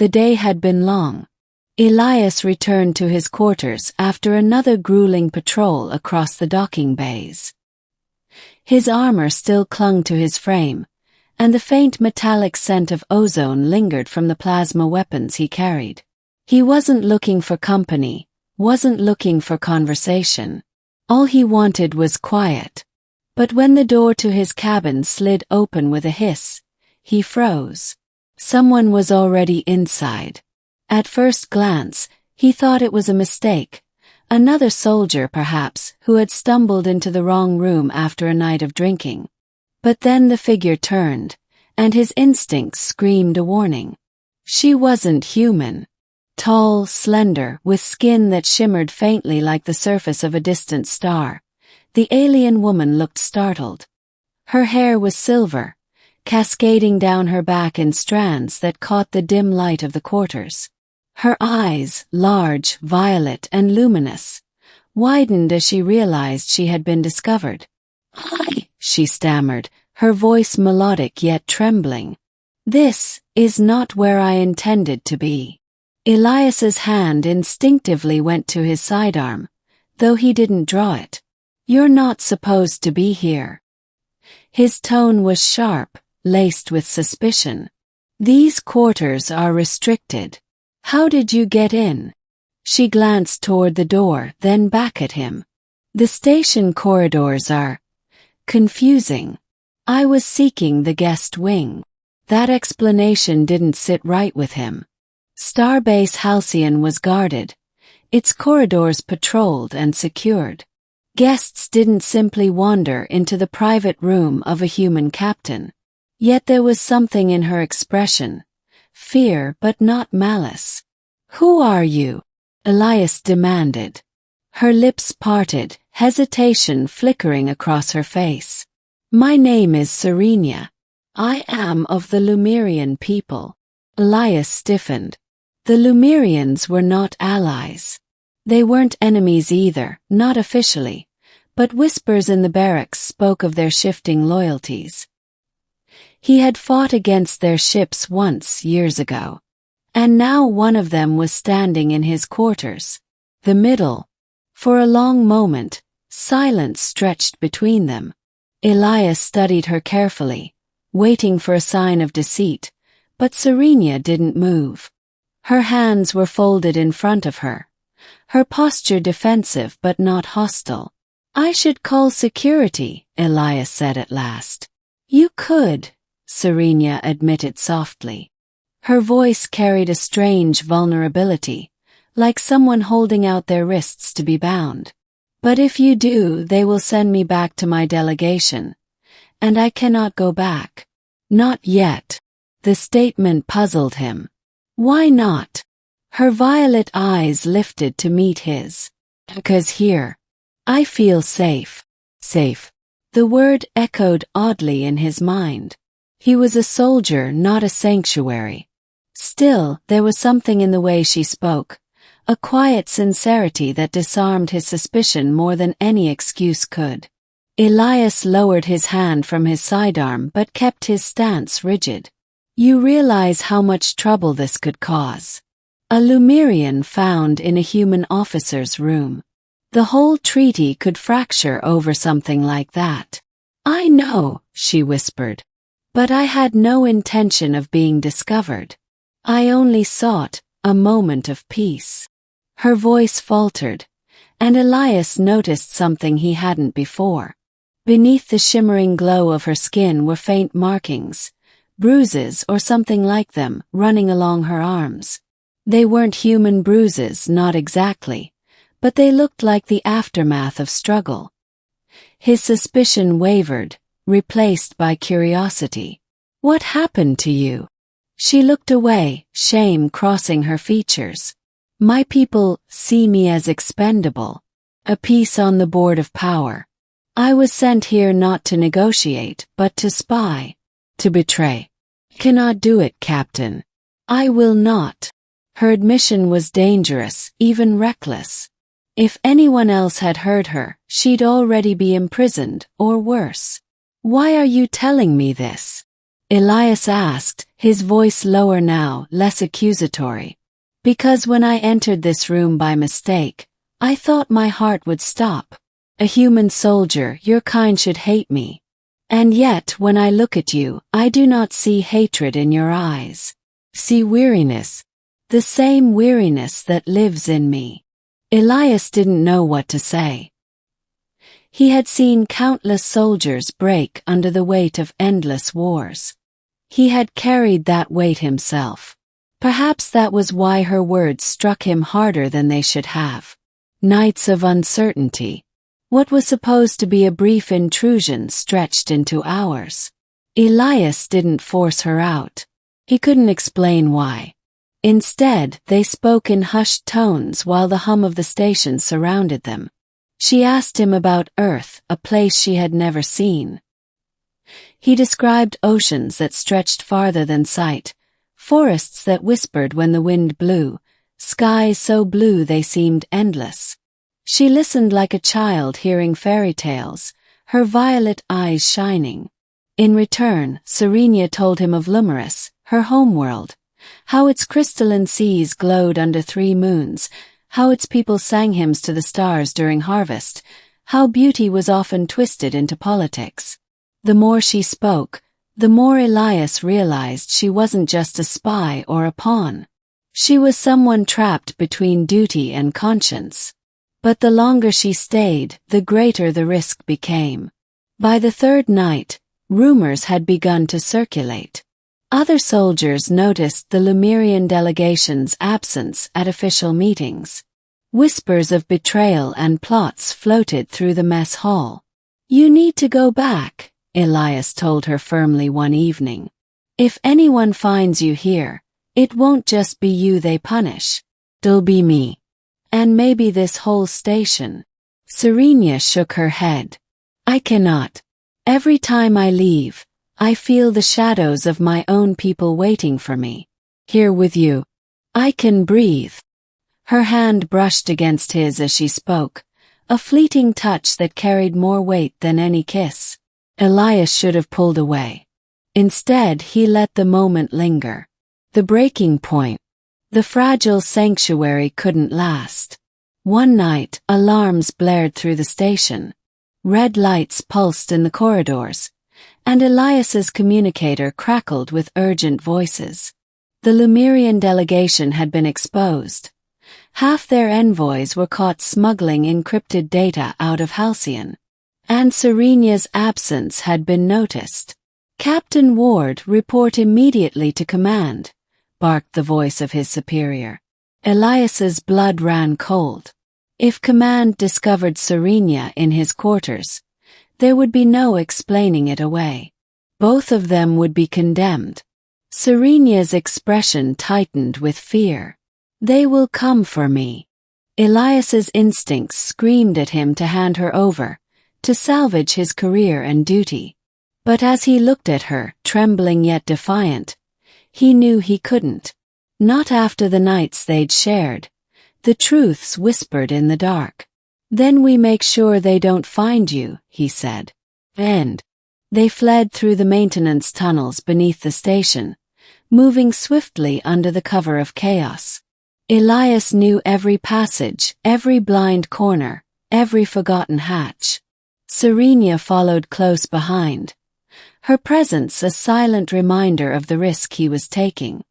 The day had been long. Elias returned to his quarters after another grueling patrol across the docking bays. His armor still clung to his frame, and the faint metallic scent of ozone lingered from the plasma weapons he carried. He wasn't looking for company, wasn't looking for conversation. All he wanted was quiet. But when the door to his cabin slid open with a hiss, he froze. Someone was already inside. At first glance, he thought it was a mistake. Another soldier, perhaps, who had stumbled into the wrong room after a night of drinking. But then the figure turned, and his instincts screamed a warning. She wasn't human. Tall, slender, with skin that shimmered faintly like the surface of a distant star, the alien woman looked startled. Her hair was silver, cascading down her back in strands that caught the dim light of the quarters. Her eyes, large, violet, and luminous, widened as she realized she had been discovered. "Hi," she stammered, her voice melodic yet trembling. "This is not where I intended to be." Elias's hand instinctively went to his sidearm, though he didn't draw it. "You're not supposed to be here." His tone was sharp, laced with suspicion. "These quarters are restricted. How did you get in?" She glanced toward the door, then back at him. "The station corridors are confusing. I was seeking the guest wing." That explanation didn't sit right with him. Starbase Halcyon was guarded, its corridors patrolled and secured. Guests didn't simply wander into the private room of a human captain. Yet there was something in her expression, fear but not malice. "Who are you?" Elias demanded. Her lips parted, hesitation flickering across her face. "My name is Serenia. I am of the Lumerian people." Elias stiffened. The Lumerians were not allies. They weren't enemies either, not officially, but whispers in the barracks spoke of their shifting loyalties. He had fought against their ships once years ago, and now one of them was standing in his quarters. The middle. For a long moment, silence stretched between them. Elias studied her carefully, waiting for a sign of deceit, but Serenia didn't move. Her hands were folded in front of her, her posture defensive but not hostile. "I should call security," Elias said at last. "You could," Serenia admitted softly. Her voice carried a strange vulnerability, like someone holding out their wrists to be bound. "But if you do, they will send me back to my delegation, and I cannot go back." "Not yet." The statement puzzled him. "Why not?" Her violet eyes lifted to meet his. "Because here, I feel safe." Safe. The word echoed oddly in his mind. He was a soldier, not a sanctuary. Still, there was something in the way she spoke, a quiet sincerity that disarmed his suspicion more than any excuse could. Elias lowered his hand from his sidearm but kept his stance rigid. "You realize how much trouble this could cause. A Lumerian found in a human officer's room. The whole treaty could fracture over something like that." "I know," she whispered. "But I had no intention of being discovered. I only sought a moment of peace." Her voice faltered, and Elias noticed something he hadn't before. Beneath the shimmering glow of her skin were faint markings, bruises or something like them, running along her arms. They weren't human bruises, not exactly, but they looked like the aftermath of struggle. His suspicion wavered, replaced by curiosity. "What happened to you?" She looked away, shame crossing her features. "My people see me as expendable, a piece on the board of power. I was sent here not to negotiate, but to spy. To betray. Cannot do it, Captain. I will not." Her admission was dangerous, even reckless. If anyone else had heard her, she'd already be imprisoned, or worse. "Why are you telling me this?" Elias asked, his voice lower now, less accusatory. Because when I entered this room by mistake, I thought my heart would stop. A human soldier, your kind should hate me. And yet, when I look at you, I do not see hatred in your eyes. See weariness. The same weariness that lives in me. Elias didn't know what to say. He had seen countless soldiers break under the weight of endless wars. He had carried that weight himself. Perhaps that was why her words struck him harder than they should have. Nights of uncertainty. What was supposed to be a brief intrusion stretched into hours. Elias didn't force her out. He couldn't explain why. Instead, they spoke in hushed tones while the hum of the station surrounded them. She asked him about Earth, a place she had never seen. He described oceans that stretched farther than sight, forests that whispered when the wind blew, skies so blue they seemed endless. She listened like a child hearing fairy tales, her violet eyes shining. In return, Serenia told him of Lumerus, her homeworld, how its crystalline seas glowed under 3 moons, how its people sang hymns to the stars during harvest, how beauty was often twisted into politics. The more she spoke, the more Elias realized she wasn't just a spy or a pawn. She was someone trapped between duty and conscience. But the longer she stayed, the greater the risk became. By the 3rd night, rumors had begun to circulate. Other soldiers noticed the Lemurian delegation's absence at official meetings. Whispers of betrayal and plots floated through the mess hall. You need to go back, Elias told her firmly one evening. If anyone finds you here, it won't just be you they punish. It'll be me. And maybe this whole station. Serenia shook her head. I cannot. Every time I leave, I feel the shadows of my own people waiting for me. Here with you, I can breathe. Her hand brushed against his as she spoke, a fleeting touch that carried more weight than any kiss. Elias should have pulled away. Instead, he let the moment linger. The breaking point. The fragile sanctuary couldn't last. One night, alarms blared through the station. Red lights pulsed in the corridors, and Elias's communicator crackled with urgent voices. The Lemurian delegation had been exposed. Half their envoys were caught smuggling encrypted data out of Halcyon. And Serenia's absence had been noticed. Captain Ward, report immediately to command, barked the voice of his superior. Elias's blood ran cold. If command discovered Serenia in his quarters, there would be no explaining it away. Both of them would be condemned. Serenia's expression tightened with fear. They will come for me. Elias's instincts screamed at him to hand her over, to salvage his career and duty. But as he looked at her, trembling yet defiant, he knew he couldn't. Not after the nights they'd shared. The truths whispered in the dark. Then we make sure they don't find you, he said. And they fled through the maintenance tunnels beneath the station, moving swiftly under the cover of chaos. Elias knew every passage, every blind corner, every forgotten hatch. Serenia followed close behind. Her presence a silent reminder of the risk he was taking.